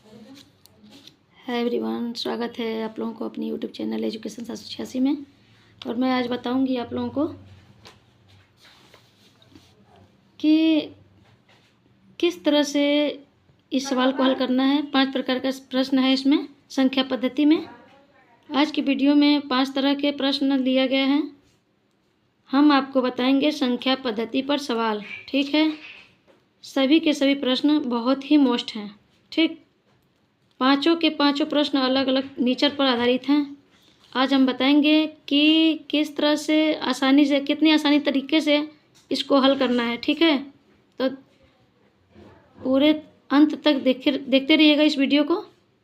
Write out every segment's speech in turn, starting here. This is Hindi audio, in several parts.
हाय एवरीवन, स्वागत है आप लोगों को अपनी यूट्यूब चैनल एजुकेशन 786 में। और मैं आज बताऊंगी आप लोगों को कि किस तरह से इस सवाल को हल करना है। 5 प्रकार का प्रश्न है इसमें संख्या पद्धति में। आज की वीडियो में 5 तरह के प्रश्न लिया गया है। हम आपको बताएंगे संख्या पद्धति पर सवाल, ठीक है। सभी के सभी प्रश्न बहुत ही मोस्ट हैं, ठीक। पांचों के पांचों प्रश्न अलग अलग नेचर पर आधारित हैं। आज हम बताएंगे कि किस तरह से आसानी से, कितनी आसानी तरीके से इसको हल करना है, ठीक है। तो पूरे अंत तक देखते रहिएगा इस वीडियो को,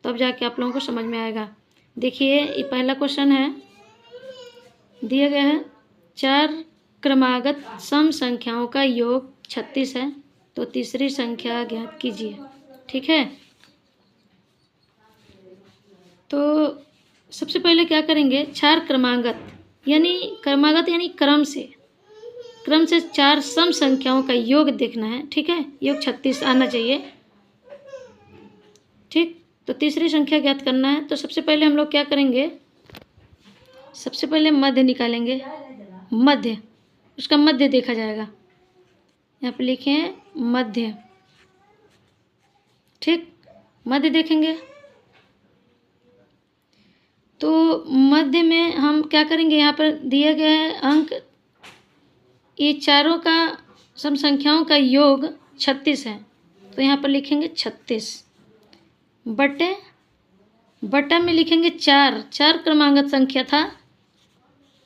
तब जाके आप लोगों को समझ में आएगा। देखिए, ये पहला क्वेश्चन है, दिया गया है 4 क्रमागत सम संख्याओं का योग 36 है, तो तीसरी संख्या ज्ञात कीजिए, ठीक है। तो सबसे पहले क्या करेंगे, 4 क्रमागत यानी क्रम से 4 सम संख्याओं का योग देखना है, ठीक है। योग 36 आना चाहिए, ठीक। तो तीसरी संख्या ज्ञात करना है। तो सबसे पहले हम लोग क्या करेंगे, सबसे पहले मध्य निकालेंगे। मध्य, उसका मध्य देखा जाएगा। यहाँ पे लिखे हैं मध्य, ठीक। मध्य देखेंगे तो मध्य में हम क्या करेंगे, यहाँ पर दिया गया है अंक, ये चारों का सम संख्याओं का योग 36 है, तो यहाँ पर लिखेंगे 36 बटा में लिखेंगे 4 क्रमागत संख्या था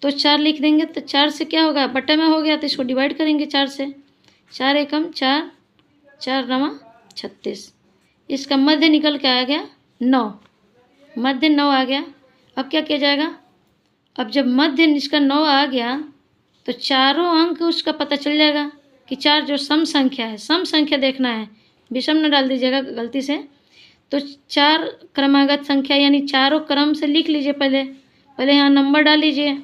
तो 4 लिख देंगे। तो 4 से क्या होगा, बटा में हो गया तो इसको डिवाइड करेंगे 4 से। 4 एकम 4, 4 नमा 36। इसका मध्य निकल के आ गया 9, मध्य 9 आ गया। अब क्या किया जाएगा, अब जब मध्य इसका 9 आ गया तो चारों अंक उसका पता चल जाएगा कि 4 जो सम संख्या है, सम संख्या देखना है, विषम न डाल दीजिएगा गलती से। तो 4 क्रमागत संख्या यानी चारों क्रम से लिख लीजिए। पहले यहाँ नंबर डाल लीजिए,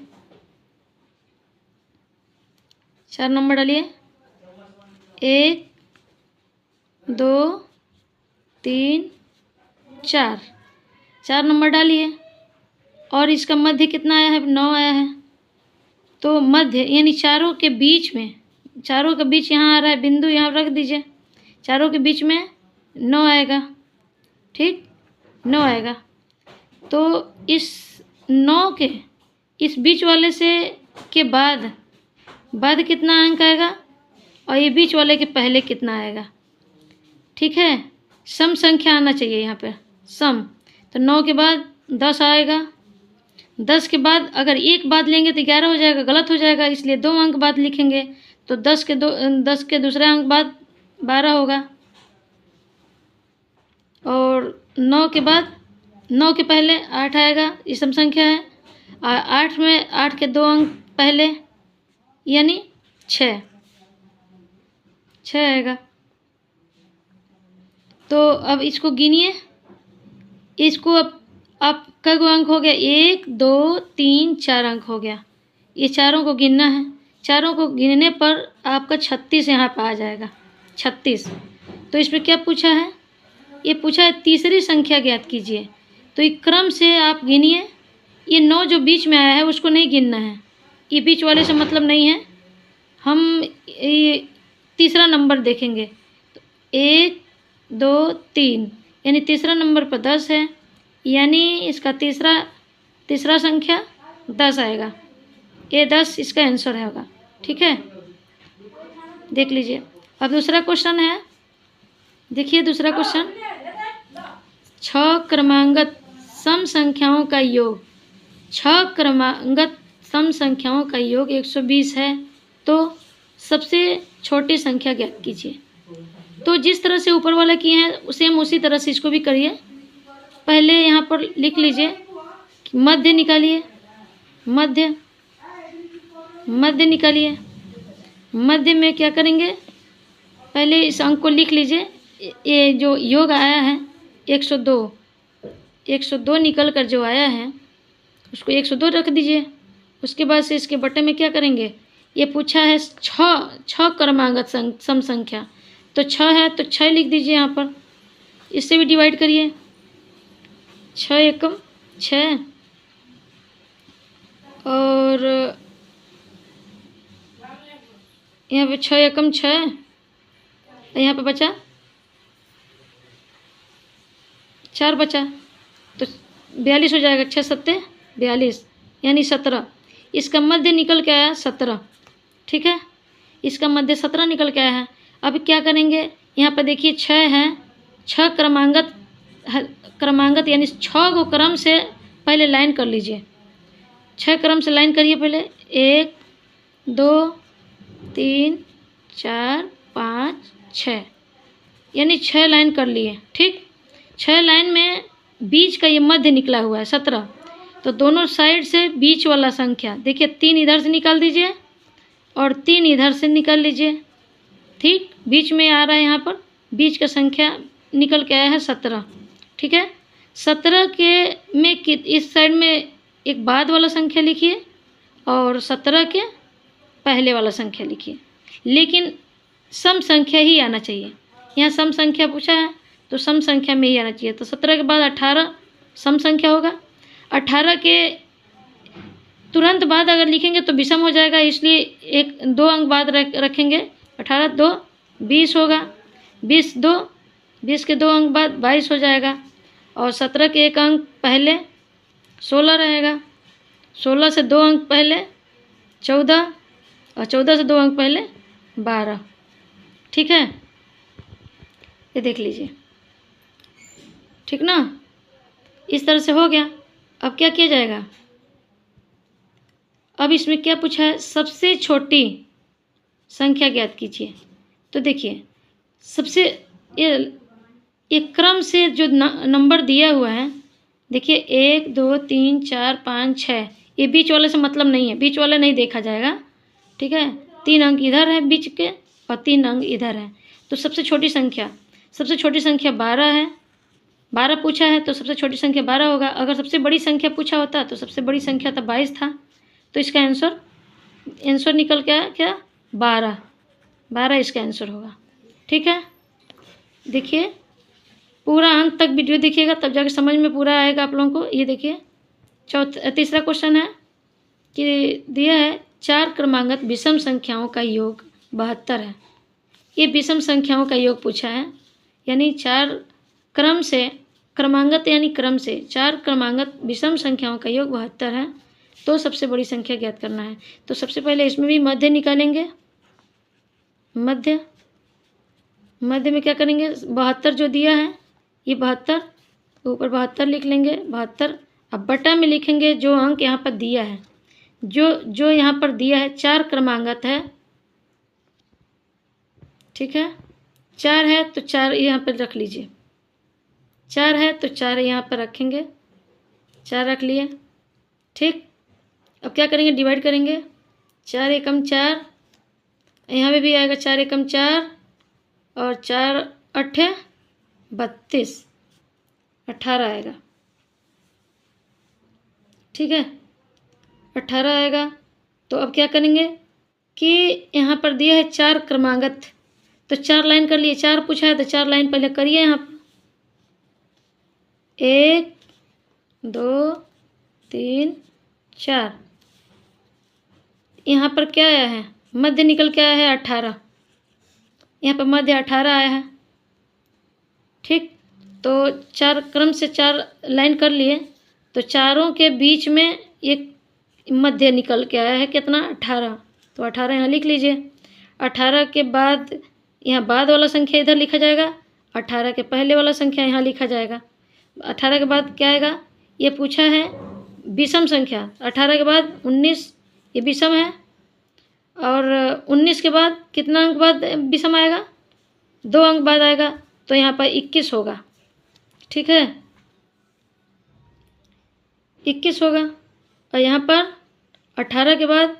4 नंबर डालिए, 1 2 3 4 नंबर डालिए। और इसका मध्य कितना आया है, 9 आया है। तो मध्य यानी चारों के बीच में, चारों के बीच यहाँ आ रहा है बिंदु, यहाँ रख दीजिए। चारों के बीच में 9 आएगा, ठीक, 9 आएगा। तो इस 9 के इस बीच वाले से के बाद कितना अंक आएगा, और ये बीच वाले के पहले कितना आएगा, ठीक है। सम संख्या आना चाहिए यहाँ पे, सम। तो 9 के बाद 10 आएगा। 10 के बाद अगर एक बाद लेंगे तो 11 हो जाएगा, गलत हो जाएगा, इसलिए 2 अंक बाद लिखेंगे। तो 10 के दूसरे अंक बाद 12 होगा। और 9 के बाद, 9 के पहले 8 आएगा, ये सम संख्या है। 8 में 8 के 2 अंक पहले यानी 6 आएगा। तो अब इसको गिनिए, इसको अब आप कई गो अंक हो गया, 1 2 3 4 अंक हो गया। ये चारों को गिनना है। चारों को गिनने पर आपका 36 यहाँ पर आ जाएगा, 36। तो इसमें क्या पूछा है, ये पूछा है तीसरी संख्या ज्ञात कीजिए। तो ये क्रम से आप गिनिए। ये 9 जो बीच में आया है उसको नहीं गिनना है, ये बीच वाले से मतलब नहीं है। हम ये तीसरा नंबर देखेंगे। तो 1 2 3 यानी तीसरा नंबर पर 10 है, यानी इसका तीसरा संख्या 10 आएगा। ये 10 इसका आंसर होगा, ठीक है। देख लीजिए। अब दूसरा क्वेश्चन है, देखिए दूसरा क्वेश्चन, 6 क्रमागत सम संख्याओं का योग। 6 क्रमागत सम संख्याओं का योग 120 है, तो सबसे छोटी संख्या ज्ञात कीजिए। तो जिस तरह से ऊपर वाला किए हैं सेम उसी तरह से इसको भी करिए। पहले यहाँ पर लिख लीजिए, मध्य निकालिए, मध्य निकालिए। मध्य में क्या करेंगे, पहले इस अंक को लिख लीजिए। ये जो योग आया है 102 निकल कर जो आया है उसको 102 रख दीजिए। उसके बाद से इसके बटे में क्या करेंगे, ये पूछा है 6 क्रमागत सम संख्या, तो 6 है तो 6 लिख दीजिए। यहाँ पर इससे भी डिवाइड करिए, 6 एकम 6 और यहाँ पे 6 एकम 6, यहाँ पे बचा 4 बचा, तो 42 हो जाएगा। 6 सत्ते 42 यानी 17। इसका मध्य निकल के आया 17। ठीक है, इसका मध्य 17 निकल के आया है। अब क्या करेंगे, यहाँ पर देखिए 6 है, 6 क्रमांगत यानी 6 को क्रम से पहले लाइन कर लीजिए। 6 क्रम से लाइन करिए पहले, 1 2 3 4 5 6 यानी 6 लाइन कर लिए। ठीक, 6 लाइन में बीच का ये मध्य निकला हुआ है 17, तो दोनों साइड से बीच वाला संख्या देखिए 3 इधर से निकाल दीजिए और 3 इधर से निकाल लीजिए। ठीक, बीच में आ रहा है, यहाँ पर बीच का संख्या निकल के आया है 17। ठीक है, 17 के में इस साइड में एक बाद वाला संख्या लिखिए और 17 के पहले वाला संख्या लिखिए, लेकिन सम संख्या ही आना चाहिए। यहाँ सम संख्या पूछा है तो सम संख्या में ही आना चाहिए। तो 17 के बाद 18 सम संख्या होगा। 18 के तुरंत बाद अगर लिखेंगे तो विषम हो जाएगा, इसलिए 2 अंक बाद रखेंगे। 18 2 20 होगा, 20 के 2 अंक बाद 22 हो जाएगा, और 17 के 1 अंक पहले 16 रहेगा, 16 से 2 अंक पहले 14 और 14 से 2 अंक पहले 12। ठीक है, ये देख लीजिए। ठीक ना, इस तरह से हो गया। अब क्या किया जाएगा, अब इसमें क्या पूछा है, सबसे छोटी संख्या ज्ञात कीजिए। तो देखिए सबसे एक क्रम से जो नंबर दिया हुआ है, देखिए 1 2 3 4 5 6, ये बीच वाले से मतलब नहीं है, बीच वाले नहीं देखा जाएगा। ठीक है, 3 अंक इधर है बीच के और 3 अंक इधर है, तो सबसे छोटी संख्या 12 है। 12 पूछा है तो सबसे छोटी संख्या 12 होगा। अगर सबसे बड़ी संख्या पूछा होता तो सबसे बड़ी संख्या तो 22 था, तो इसका आंसर निकल के आया क्या, 12 इसका आंसर होगा। ठीक है, देखिए पूरा अंत तक वीडियो देखिएगा तब जाकर समझ में पूरा आएगा आप लोगों को। ये देखिए तीसरा क्वेश्चन है कि दिया है 4 क्रमांगत विषम संख्याओं का योग 72 है। ये विषम संख्याओं का योग पूछा है, यानी 4 क्रम से क्रमांगत यानी क्रम से 4 क्रमांगत विषम संख्याओं का योग 72 है, तो सबसे बड़ी संख्या ज्ञात करना है। तो सबसे पहले इसमें भी मध्य निकालेंगे। मध्य में क्या करेंगे, 72 जो दिया है ये 72, ऊपर 72 लिख लेंगे 72। अब बटा में लिखेंगे जो अंक यहाँ पर दिया है, जो यहाँ पर दिया है 4 क्रमांगत है। ठीक है, 4 है तो 4 यहाँ पर रख लीजिए, 4 है तो 4 यहाँ पर रखेंगे, 4 रख लिए। ठीक, अब क्या करेंगे, डिवाइड करेंगे। 4 एकम 4, यहाँ पे भी आएगा 4 एकम 4 और 4 अट्ठे 32, 18 आएगा। ठीक है, 18 आएगा। तो अब क्या करेंगे कि यहाँ पर दिया है 4 क्रमांगत, तो 4 लाइन कर लिए। 4 पूछा है तो 4 लाइन पहले करिए। यहाँ पर 1 2 3 4, यहाँ पर क्या आया है, मध्य निकल के आया है 18, यहाँ पर मध्य 18 आया है। ठीक, तो 4 क्रम से 4 लाइन कर लिए, तो चारों के बीच में एक मध्य निकल के आया है कितना, 18, तो 18 यहाँ लिख लीजिए। 18 के बाद यहाँ बाद वाला संख्या इधर लिखा जाएगा, 18 के पहले वाला संख्या यहाँ लिखा जाएगा। 18 के बाद क्या आएगा, ये पूछा है विषम संख्या। 18 के बाद 19, ये विषम है, और 19 के बाद कितना अंक बाद विषम आएगा, 2 अंक बाद आएगा, तो यहाँ पर 21 होगा। ठीक है, 21 होगा। और यहाँ पर 18 के बाद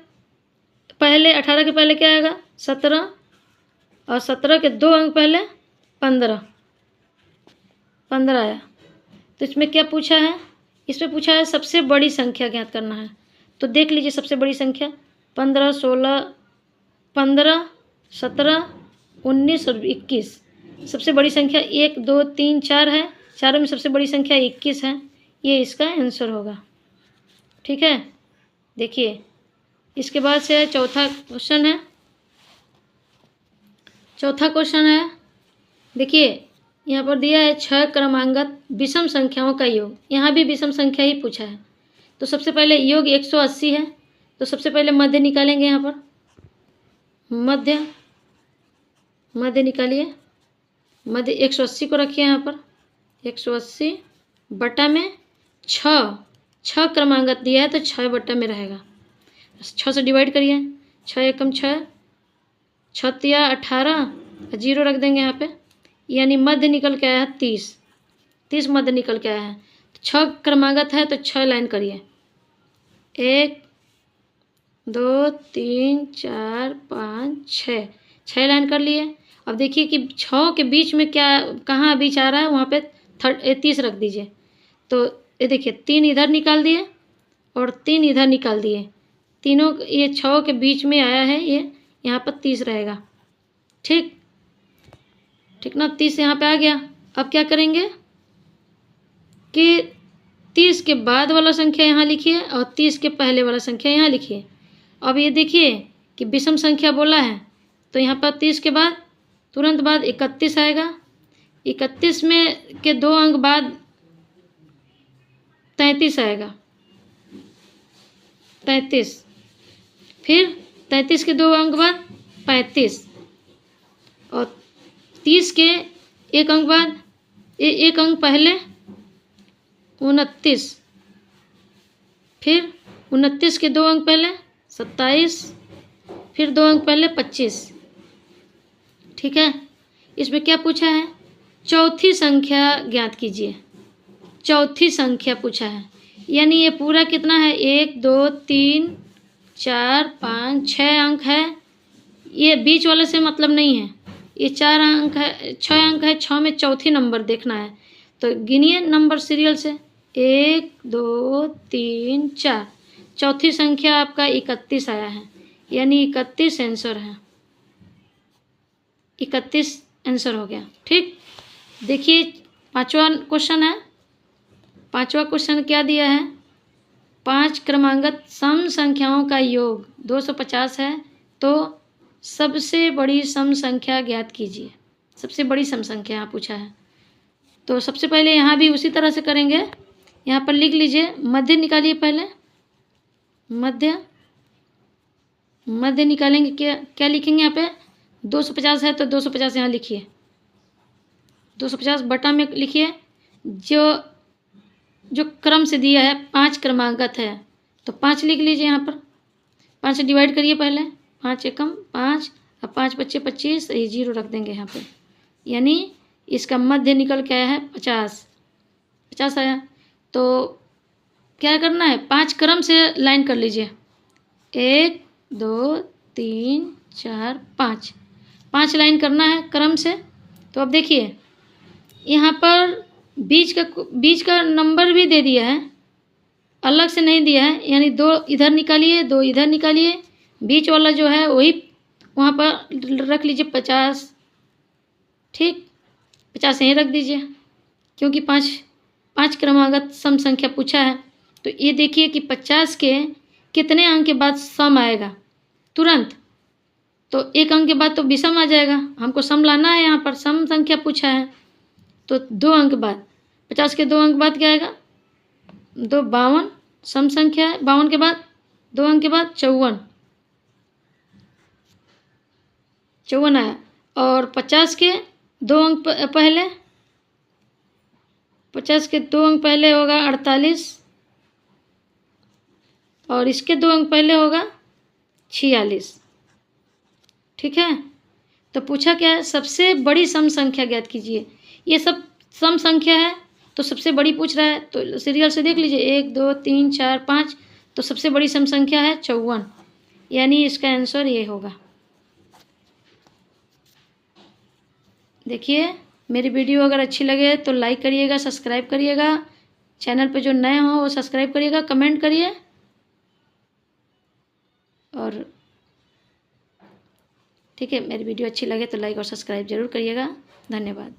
पहले 18 के पहले क्या आएगा, 17, और 17 के 2 अंक पहले 15 आया। तो इसमें क्या पूछा है, इसमें पूछा है सबसे बड़ी संख्या ज्ञात करना है। तो देख लीजिए सबसे बड़ी संख्या 15 16 15 17 19 और 21। सबसे बड़ी संख्या 1 2 3 4 है, चारों में सबसे बड़ी संख्या 21 है, ये इसका आंसर होगा। ठीक है, देखिए इसके बाद से चौथा क्वेश्चन है। चौथा क्वेश्चन है, देखिए यहाँ पर दिया है 6 क्रमांगत विषम संख्याओं का योग। यहाँ भी विषम संख्या ही पूछा है। तो सबसे पहले योग 180 है, तो सबसे पहले मध्य निकालेंगे। यहाँ पर मध्य निकालिए। मध्य 180 को रखिए यहाँ पर। 180 बटा में 6 क्रमांगत दिया है तो 6 बटा में रहेगा। 6 से डिवाइड करिए। 6 एकम 6, 6 तिया 18, 0 रख देंगे यहाँ पे, यानी मध्य निकल के आया है 30 मध्य निकल के आया है। 6 क्रमांगत है तो 6 लाइन करिए। 1 2 3 4 5 6 लाइन कर लिए। अब देखिए कि 6 के बीच में क्या कहाँ बीच आ रहा है, वहाँ पे 30 रख दीजिए। तो ये देखिए 3 इधर निकाल दिए और 3 इधर निकाल दिए। तीनों ये 6 के बीच में आया है, ये यहाँ पर 30 रहेगा। ठीक ना, 30 यहाँ पे आ गया। अब क्या करेंगे कि 30 के बाद वाला संख्या यहाँ लिखिए और 30 के पहले वाला संख्या यहाँ लिखिए। अब ये देखिए कि विषम संख्या बोला है, तो यहाँ पर 30 के बाद तुरंत बाद 31 आएगा। 31 में के 2 अंक बाद 33 आएगा। 33, फिर 33 के 2 अंक बाद 35, और 30 के 1 अंक बाद 1 अंक पहले 29, फिर 29 के 2 अंक पहले 27, फिर 2 अंक पहले 25। ठीक है, इसमें क्या पूछा है, चौथी संख्या ज्ञात कीजिए। चौथी संख्या पूछा है, यानी ये पूरा कितना है, 1 2 3 4 5 6 अंक है। ये बीच वाले से मतलब नहीं है, ये 4 अंक है, 6 अंक है। 6 में चौथी नंबर देखना है, तो गिनिए नंबर सीरियल से। 1 2 3 4, चौथी संख्या आपका 31 आया है, यानी 31 आंसर है। 31 आंसर हो गया। ठीक, देखिए पांचवा क्वेश्चन है। पांचवा क्वेश्चन क्या दिया है, 5 क्रमांगत सम संख्याओं का योग 250 है, तो सबसे बड़ी सम संख्या ज्ञात कीजिए। सबसे बड़ी सम संख्या यहाँ पूछा है, तो सबसे पहले यहाँ भी उसी तरह से करेंगे। यहाँ पर लिख लीजिए, मध्य निकालिए। पहले मध्य निकालेंगे। क्या लिखेंगे यहाँ पे, 250 है तो 250 यहाँ लिखिए। 250 बटा में लिखिए। जो क्रम से दिया है 5 क्रमांगत है, तो 5 लिख लीजिए यहाँ पर। 5 से डिवाइड करिए पहले। 5 एकम 5, अब 5 बच्चे 25, ये 0 रख देंगे यहाँ पे, यानी इसका मध्य निकल के आया है 50 आया। तो क्या करना है, 5 क्रम से लाइन कर लीजिए। 1 2 3 4 5 लाइन करना है क्रम से। तो अब देखिए यहाँ पर बीच का नंबर भी दे दिया है, अलग से नहीं दिया है, यानी 2 इधर निकालिए 2 इधर निकालिए। बीच वाला जो है वही वहाँ पर रख लीजिए 50। ठीक, 50 यहीं रख दीजिए, क्योंकि 5 क्रमागत सम संख्या पूछा है। तो ये देखिए कि 50 के कितने अंक के बाद सम आएगा तुरंत, तो 1 अंक के बाद तो विषम आ जाएगा। हमको सम लाना है, यहाँ पर सम संख्या पूछा है, तो 2 अंक बाद 50 के 2 अंक बाद क्या आएगा, 2 52 सम संख्या है। 52 के बाद 2 अंक के बाद 54 आया। और 50 के 2 अंक पहले 50 के 2 अंक पहले होगा 48, और इसके 2 अंक पहले होगा 46। ठीक है, तो पूछा क्या है, सबसे बड़ी सम संख्या ज्ञात कीजिए। ये सब सम संख्या है, तो सबसे बड़ी पूछ रहा है, तो सीरियल से देख लीजिए 1 2 3 4 5, तो सबसे बड़ी सम संख्या है 54, यानी इसका आंसर ये होगा। देखिए मेरी वीडियो अगर अच्छी लगे तो लाइक करिएगा, सब्सक्राइब करिएगा। चैनल पे जो नए हों वो सब्सक्राइब करिएगा, कमेंट करिए, और ठीक है, मेरी वीडियो अच्छी लगे तो लाइक और सब्सक्राइब जरूर करिएगा। धन्यवाद।